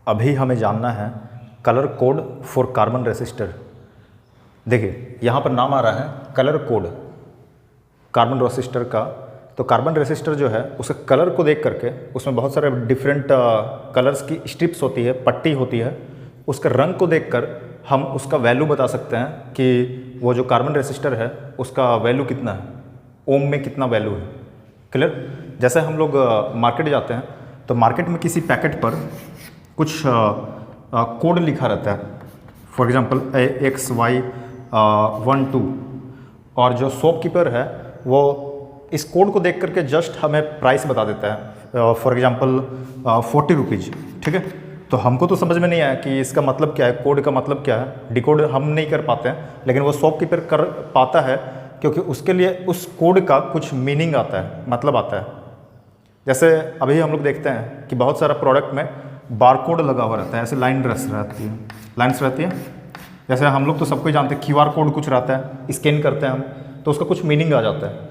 अभी हमें जानना है colour code for carbon resistor. देखिए यहाँ पर नाम आ रहा है कलर कोड कार्बन रेसिस्टर का। तो कार्बन रेसिस्टर जो है उसके कलर को देख करके उसमें बहुत सारे डिफरेंट कलर्स की स्ट्रिप्स होती है, पट्टी होती है, उसके रंग को देखकर हम उसका वैल्यू बता सकते हैं कि वो जो कार्बन रेसिस्टर है उसका वैल्यू कितना है, ओम में कितना वैल्यू है। क्लियर? जैसे हम लोग मार्केट जाते हैं तो मार्केट में किसी पैकेट पर कुछ कोड लिखा रहता है, फॉर एग्जांपल XY12, और जो शॉपकीपर है वो इस कोड को देख करके जस्ट हमें प्राइस बता देता है, फॉर एग्जांपल 40 रुपीज़। ठीक है, तो हमको तो समझ में नहीं आया कि इसका मतलब क्या है, कोड का मतलब क्या है, डिकोड हम नहीं कर पाते हैं, लेकिन वो शॉपकीपर कर पाता है क्योंकि उसके लिए उस कोड का कुछ मीनिंग आता है, मतलब आता है। जैसे अभी हम लोग देखते हैं कि बहुत सारा प्रोडक्ट में बारकोड लगा हुआ रहता है, ऐसे लाइन्स रहती है। जैसे हम लोग तो सबको ही जानते हैं QR कोड कुछ रहता है, स्कैन करते हैं हम तो उसका कुछ मीनिंग आ जाता है,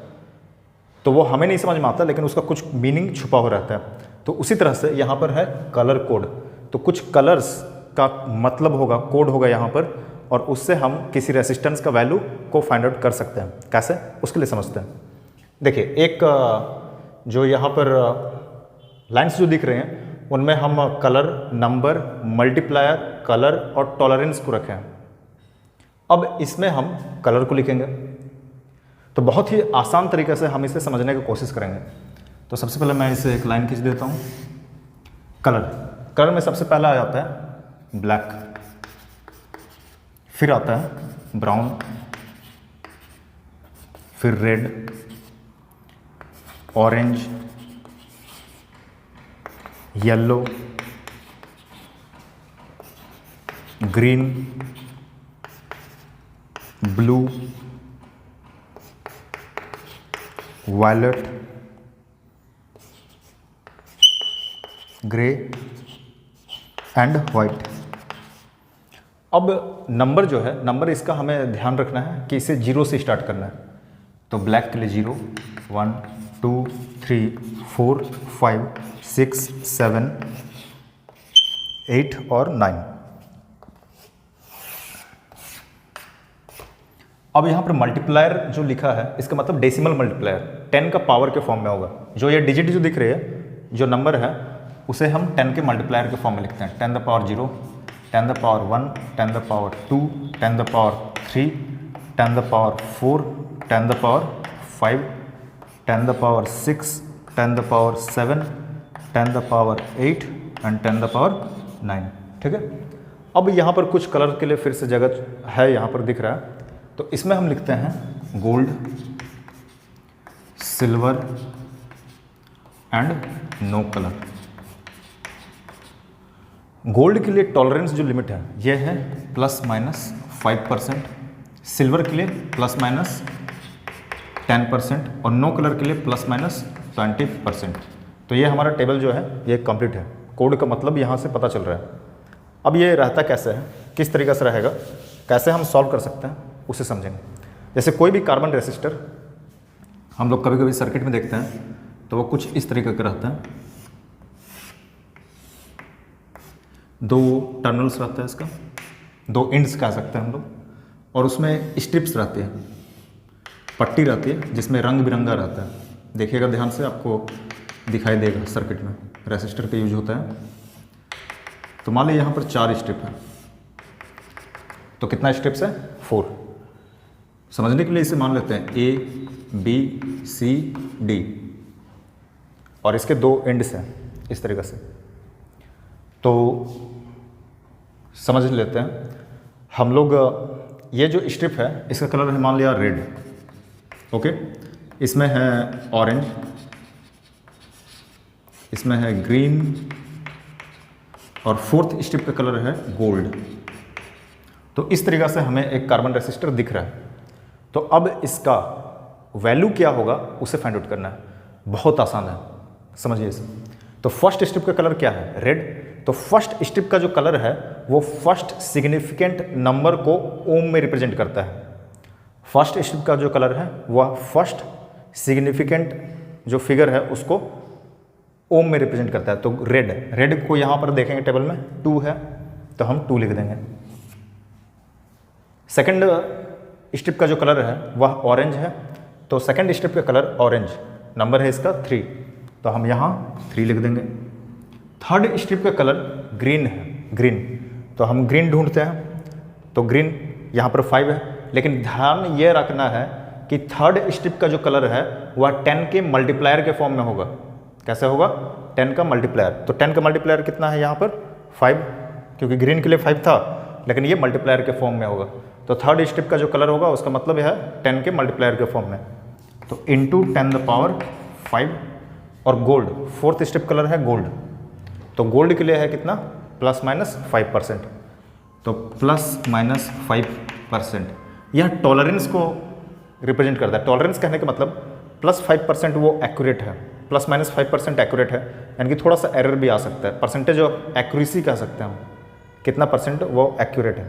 तो वो हमें नहीं समझ में आता लेकिन उसका कुछ मीनिंग छुपा हुआ रहता है। तो उसी तरह से यहाँ पर है कलर कोड, तो कुछ कलर्स का मतलब होगा, कोड होगा यहाँ पर, और उससे हम किसी रेसिस्टेंस का वैल्यू को फाइंड आउट कर सकते हैं। कैसे, उसके लिए समझते हैं। देखिए एक जो यहाँ पर लाइन्स जो दिख रहे हैं उनमें हम कलर, नंबर, मल्टीप्लायर, कलर और टॉलरेंस को रखें। अब इसमें हम कलर को लिखेंगे तो बहुत ही आसान तरीके से हम इसे समझने की कोशिश करेंगे। तो सबसे पहले मैं इसे एक लाइन खींच देता हूँ। कलर में सबसे पहला आ जाता है ब्लैक, फिर आता है ब्राउन, फिर red, orange, yellow, green, blue, violet, grey and white. अब नंबर जो है, नंबर इसका हमें ध्यान रखना है कि इसे 0 से स्टार्ट करना है। तो ब्लैक के लिए 0, 1, 2, 3, 4, 5, 6, 7, 8 और 9। अब यहाँ पर मल्टीप्लायर जो लिखा है इसका मतलब डेसिमल मल्टीप्लायर, 10 का पावर के फॉर्म में होगा। जो ये डिजिट जो दिख रही है, जो नंबर है, उसे हम 10 के मल्टीप्लायर के फॉर्म में लिखते हैं। 10 the power 0, 10 the power 1, 10 the power 2, 10 the power 3, 10 the power 4, 10 the power 5, 10 the power 6, 10 the power 7, 10 the power 8 and 10 the power 9। ठीक है, अब यहाँ पर कुछ कलर के लिए फिर से जगह है, यहाँ पर दिख रहा है, तो इसमें हम लिखते हैं gold, silver and no colour. Gold के लिए टॉलरेंस जो लिमिट है ये है ±5%, सिल्वर के लिए ±10% और नो कलर के लिए ±20%। तो ये हमारा टेबल जो है ये कंप्लीट है। कोड का मतलब यहाँ से पता चल रहा है। अब ये रहता कैसे है, किस तरीके से रहेगा, कैसे हम सॉल्व कर सकते हैं, उसे समझेंगे। जैसे कोई भी कार्बन रेसिस्टर हम लोग कभी कभी सर्किट में देखते हैं तो वो कुछ इस तरीके का रहता है। 2 टर्मिनल्स रहता है इसका, 2 एंड्स कह सकते हैं हम लोग, और उसमें स्ट्रिप्स रहती है, पट्टी रहती है जिसमें रंग बिरंगा रहता है। देखिएगा ध्यान से, आपको दिखाई देगा सर्किट में रेसिस्टर का यूज होता है। तो मान लीजिए यहाँ पर 4 स्ट्रिप है, तो कितना स्ट्रिप्स है, 4। समझने के लिए इसे मान लेते हैं A, B, C, D, और इसके 2 एंड्स हैं इस तरीके से। तो समझ लेते हैं हम लोग, ये जो स्ट्रिप है इसका कलर है मान लिया रेड, ओके, इसमें है ऑरेंज, इसमें है ग्रीन, और 4th स्ट्रिप का कलर है गोल्ड। तो इस तरीक़ा से हमें एक कार्बन रेसिस्टर दिख रहा है। तो अब इसका वैल्यू क्या होगा उसे फाइंड आउट करना है, बहुत आसान है, समझिए इसे। तो फर्स्ट स्ट्रिप का कलर क्या है, रेड। तो फर्स्ट स्ट्रिप का जो कलर है वो फर्स्ट सिग्निफिकेंट नंबर को ओम में रिप्रेजेंट करता है। फर्स्ट स्ट्रिप का जो कलर है वह फर्स्ट सिग्निफिकेंट जो फिगर है उसको ओम में रिप्रेजेंट करता है, तो रेड को यहाँ पर देखेंगे टेबल में 2 है तो हम 2 लिख देंगे। सेकंड स्ट्रिप का जो कलर है वह ऑरेंज है, तो सेकंड स्ट्रिप का कलर ऑरेंज, नंबर है इसका 3, तो हम यहाँ 3 लिख देंगे। थर्ड स्ट्रिप का कलर ग्रीन है, ग्रीन, तो हम ग्रीन ढूंढते हैं, तो ग्रीन यहाँ पर 5 है, लेकिन ध्यान ये रखना है कि थर्ड स्ट्रिप का जो कलर है वह 10 के मल्टीप्लायर के फॉर्म में होगा। कैसे होगा? 10 का मल्टीप्लायर, तो 10 का मल्टीप्लायर कितना है यहाँ पर 5, क्योंकि ग्रीन के लिए 5 था, लेकिन ये मल्टीप्लायर के फॉर्म में होगा, तो थर्ड स्ट्रिप का जो कलर होगा उसका मतलब है 10 के मल्टीप्लायर के फॉर्म में, तो इंटू 10⁵ और गोल्ड, फोर्थ स्ट्रिप कलर है गोल्ड, तो गोल्ड के लिए है कितना ±5%, तो ±5%। यह टॉलरेंस को रिप्रेजेंट करता है। टॉलरेंस कहने का मतलब +5% वो एक्यूरेट है, ±5% एक्यूरेट है, यानी कि थोड़ा सा एरर भी आ सकता है, परसेंटेज ऑफ एक्यूरेसी कह सकते हैं हम, कितना परसेंट वो एक्यूरेट है,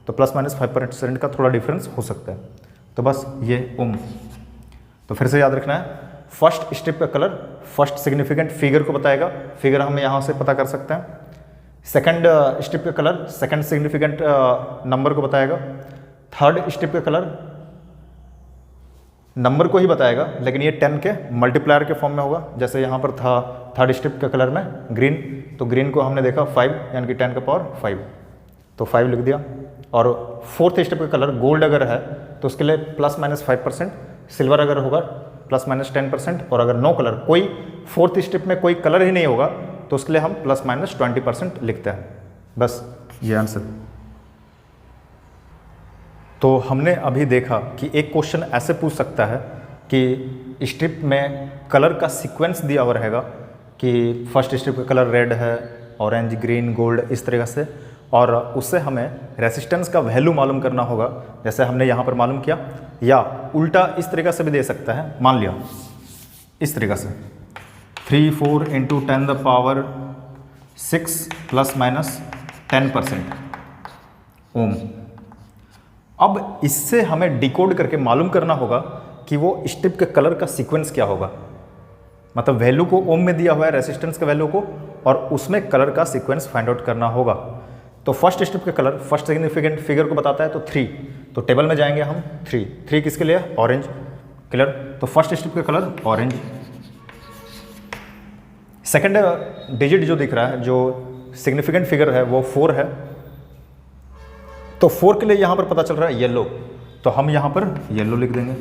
तो ±5% का थोड़ा डिफरेंस हो सकता है। तो बस ये ओम, तो फिर से याद रखना है, फर्स्ट स्ट्रिप का कलर फर्स्ट सिग्निफिकेंट फिगर को बताएगा, फिगर हम यहाँ से पता कर सकते हैं। सेकंड स्ट्रिप का कलर सेकंड सिग्निफिकेंट नंबर को बताएगा। थर्ड स्ट्रिप का कलर नंबर को ही बताएगा, लेकिन ये 10 के मल्टीप्लायर के फॉर्म में होगा, जैसे यहाँ पर था थर्ड स्ट्रिप के कलर में ग्रीन, तो ग्रीन को हमने देखा 5, यानी कि 10⁵, तो 5 लिख दिया। और फोर्थ स्ट्रिप का कलर गोल्ड अगर है तो उसके लिए ±5%, सिल्वर अगर होगा ±10%, और अगर नो कलर, कोई फोर्थ स्ट्रिप में कोई कलर ही नहीं होगा तो उसके लिए हम ±20% लिखते हैं। बस ये आंसर। तो हमने अभी देखा कि एक क्वेश्चन ऐसे पूछ सकता है कि स्ट्रिप में कलर का सीक्वेंस दिया हुआ रहेगा कि फर्स्ट स्ट्रिप का कलर रेड है, ऑरेंज, ग्रीन, गोल्ड, इस तरीके से, और उससे हमें रेसिस्टेंस का वैल्यू मालूम करना होगा, जैसे हमने यहाँ पर मालूम किया, या उल्टा इस तरीके से भी दे सकता है। मान लिया इस तरीके से 3, 4 × 10⁶ ±10% ओम। अब इससे हमें डिकोड करके मालूम करना होगा कि वो स्ट्रिप के कलर का सीक्वेंस क्या होगा, मतलब वैल्यू को ओम में दिया हुआ है, रेसिस्टेंस के वैल्यू को, और उसमें कलर का सीक्वेंस फाइंड आउट करना होगा। तो फर्स्ट स्ट्रिप का कलर फर्स्ट सिग्निफिकेंट फिगर को बताता है, तो 3, तो टेबल में जाएंगे हम 3 किसके लिए? ऑरेंज कलर, तो फर्स्ट स्ट्रिप का कलर ऑरेंज। सेकंड डिजिट जो दिख रहा है, जो सिग्निफिकेंट फिगर है वो 4 है, तो 4 के लिए यहाँ पर पता चल रहा है येलो, तो हम यहाँ पर येलो लिख देंगे।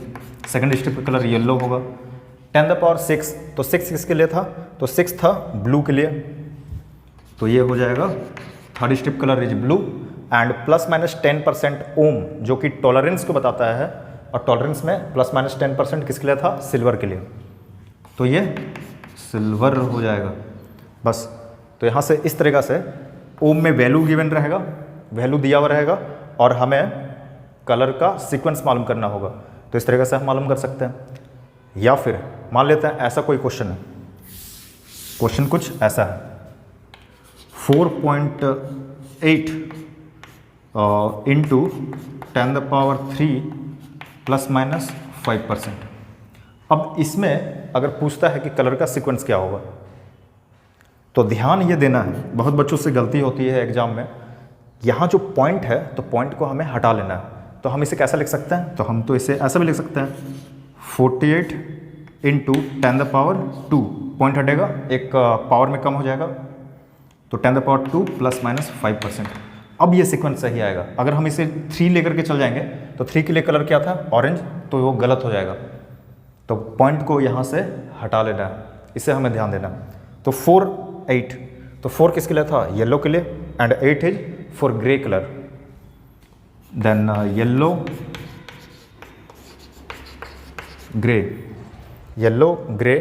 सेकंड स्ट्रिप का कलर येलो होगा। 10⁶, तो 6 किसके लिए था? तो 6 था ब्लू के लिए, तो ये हो जाएगा third strip colour is blue, and ±10% ओम, जो कि टॉलरेंस को बताता है, और टॉलरेंस में ±10% किसके लिए था? सिल्वर के लिए, तो ये सिल्वर हो जाएगा। बस, तो यहाँ से इस तरीक़ा से ओम में वैल्यू गिवन रहेगा, वैल्यू दिया हुआ रहेगा, और हमें कलर का सीक्वेंस मालूम करना होगा, तो इस तरीके से हम मालूम कर सकते हैं। या फिर मान लेते हैं ऐसा कोई क्वेश्चन है, क्वेश्चन कुछ ऐसा है, 4.8 × 10⁻³ ±5%। अब इसमें अगर पूछता है कि कलर का सीक्वेंस क्या होगा, तो ध्यान ये देना है, बहुत बच्चों से गलती होती है एग्जाम में, यहाँ जो पॉइंट है तो पॉइंट को हमें हटा लेना है। तो हम इसे कैसा लिख सकते हैं? तो हम तो इसे ऐसा भी लिख सकते हैं, 48 × 10⁻², पॉइंट हटेगा, एक पावर में कम हो जाएगा, तो 10⁻² ±5%। अब ये सीक्वेंस सही आएगा। अगर हम इसे 3 लेकर के चल जाएंगे तो 3 के लिए कलर क्या था? ऑरेंज, तो वो गलत हो जाएगा, तो पॉइंट को यहाँ से हटा लेना है, इसे हमें ध्यान देना। तो 4, 8, तो 4 किसके लिए था? येलो के लिए, and 8 is for grey colour, then yellow, grey, yellow, grey.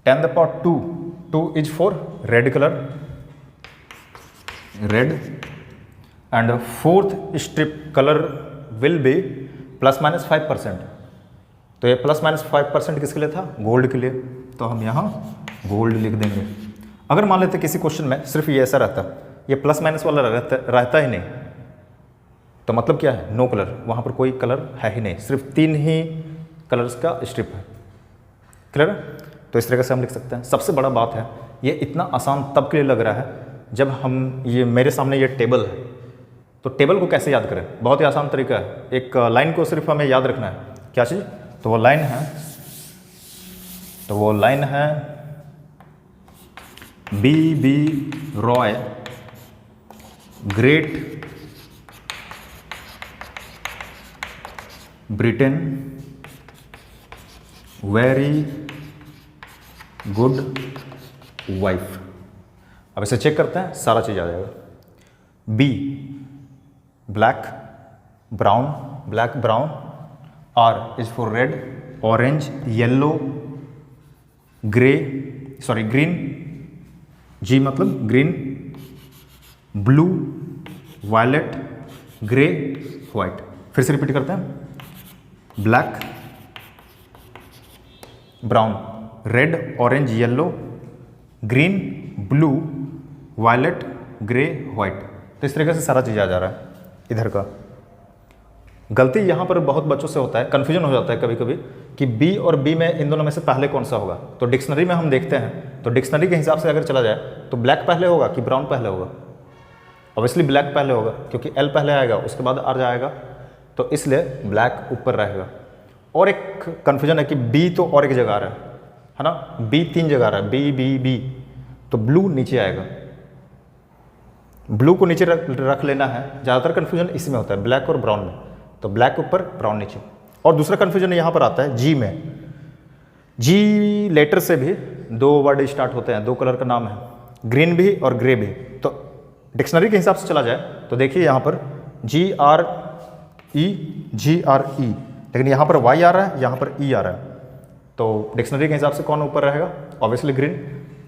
10⁻² is for red colour, red, and fourth strip colour will be ±5%, तो ये ±5% किसके लिए था? गोल्ड के लिए, तो हम यहाँ गोल्ड लिख देंगे। अगर मान लेते किसी क्वेश्चन में सिर्फ ये ऐसा रहता, ये प्लस माइनस वाला रहता ही नहीं, तो मतलब क्या है? नो कलर, वहाँ पर कोई कलर है ही नहीं, सिर्फ 3 ही कलर्स का स्ट्रिप है। क्लियर? तो इस तरह से हम लिख सकते हैं। सबसे बड़ा बात है, ये इतना आसान तब के लिए लग रहा है जब हम ये मेरे सामने ये टेबल है, तो टेबल को कैसे याद करें? बहुत ही आसान तरीका है, एक लाइन को सिर्फ हमें याद रखना है। क्या चीज़? तो वो लाइन है B Roy great Britain very good wife. अब इसे चेक करते हैं, सारा चीज़ आ जाएगा। B black brown, R is for red, orange, yellow, green, G मतलब green, blue, violet, grey, white. फिर से रिपीट करते हैं, black, brown, red, orange, yellow, green, blue, violet, grey, white. तो इस तरीके से सारा चीज़ आ जा रहा है इधर का। गलती यहाँ पर बहुत बच्चों से होता है, कन्फ्यूजन हो जाता है कभी कभी कि बी और बी में इन दोनों में से पहले कौन सा होगा। तो डिक्शनरी में हम देखते हैं, तो डिक्शनरी के हिसाब से अगर चला जाए तो ब्लैक पहले होगा कि ब्राउन पहले होगा? ऑब्वियसली ब्लैक पहले होगा, क्योंकि एल पहले आएगा, उसके बाद आर जाएगा, तो इसलिए ब्लैक ऊपर रहेगा। और एक कन्फ्यूजन है कि बी तो और एक जगह आ रहा है ना, बी 3 जगह आ रहा है, बी, तो ब्लू नीचे आएगा। ब्लू को नीचे रख लेना है। ज़्यादातर कन्फ्यूजन इसी में होता है, ब्लैक और ब्राउन में। तो ब्लैक ऊपर, ब्राउन नीचे। और दूसरा कन्फ्यूजन यहाँ पर आता है जी में। जी लेटर से भी 2 वर्ड स्टार्ट होते हैं, 2 कलर का नाम है, ग्रीन भी और ग्रे भी। तो डिक्शनरी के हिसाब से चला जाए तो देखिए यहाँ पर GRE, लेकिन यहाँ पर Y आ रहा है, यहाँ पर E आ रहा है। तो डिक्शनरी के हिसाब से कौन ऊपर रहेगा? Obviously green.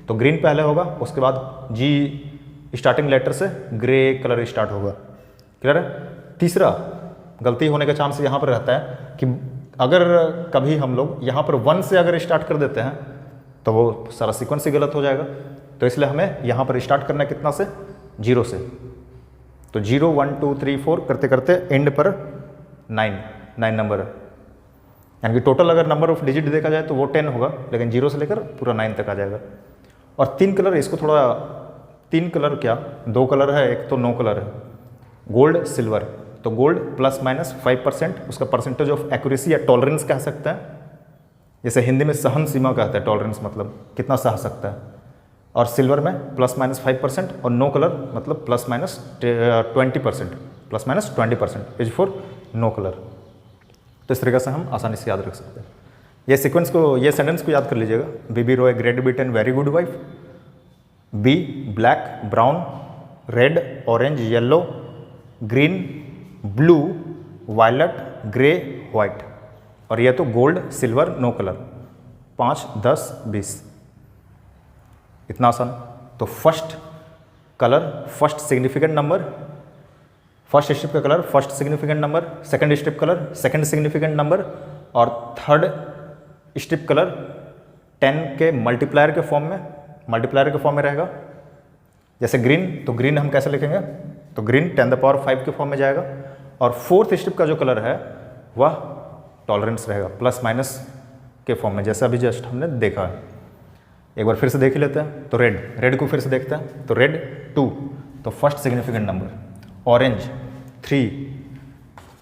तो ग्रीन पहले होगा, उसके बाद जी स्टार्टिंग लेटर से ग्रे कलर स्टार्ट होगा। क्लियर है? तीसरा गलती होने का चांस यहाँ पर रहता है कि अगर कभी हम लोग यहाँ पर 1 से अगर स्टार्ट कर देते हैं तो वो सारा सीक्वेंस ही गलत हो जाएगा। तो इसलिए हमें यहाँ पर स्टार्ट करना है कितना से? 0 से। तो 0 1 2 3 4 करते करते एंड पर 9 नंबर है, यानी कि टोटल अगर नंबर ऑफ डिजिट देखा जाए तो वो 10 होगा, लेकिन 0 से लेकर पूरा 9 तक आ जाएगा। और 3 कलर, इसको थोड़ा 3 कलर क्या 2 कलर है, एक तो नो कलर है, गोल्ड सिल्वर। तो गोल्ड ±5%, उसका परसेंटेज ऑफ एक्यूरेसी या टॉलरेंस कह सकते हैं, जैसे हिंदी में सहन सीमा कहते हैं, टॉलरेंस मतलब कितना सह सकता है। और सिल्वर में ±5% और नो कलर मतलब ±20%, ±20% इज फॉर नो कलर। तो इस तरीके से हम आसानी से याद रख सकते हैं। ये सीक्वेंस को, ये सेंटेंस को याद कर लीजिएगा। B Roy great Britain very good wife, B black brown red orange yellow green blue violet grey white. और ये तो गोल्ड सिल्वर नो कलर। 5 10 20, इतना आसान। तो first colour first significant number, first step का colour first significant number, second step colour second significant number, और third step colour 10 के multiplier के फॉर्म में रहेगा। जैसे ग्रीन, तो ग्रीन हम कैसे लिखेंगे? तो ग्रीन 10⁵ के फॉर्म में जाएगा। और फोर्थ स्टेप का जो कलर है वह टॉलरेंस रहेगा, प्लस माइनस के फॉर्म में, जैसा अभी जस्ट हमने देखा है। एक बार फिर से देख लेते हैं। तो रेड को फिर से देखते हैं। तो रेड 2, तो first significant number, orange 3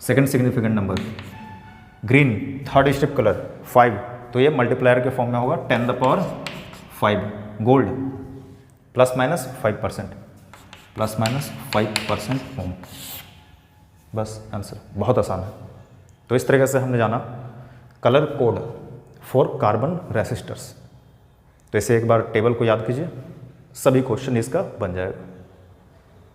second significant number, green third step colour 5, तो ये मल्टीप्लायर के फॉर्म में होगा 10⁵, गोल्ड ±5%, ±5% फॉर्म। बस आंसर बहुत आसान है। तो इस तरीके से हमने जाना colour code for carbon resistors. तो इसे एक बार टेबल को याद कीजिए, सभी क्वेश्चन इसका बन जाएगा।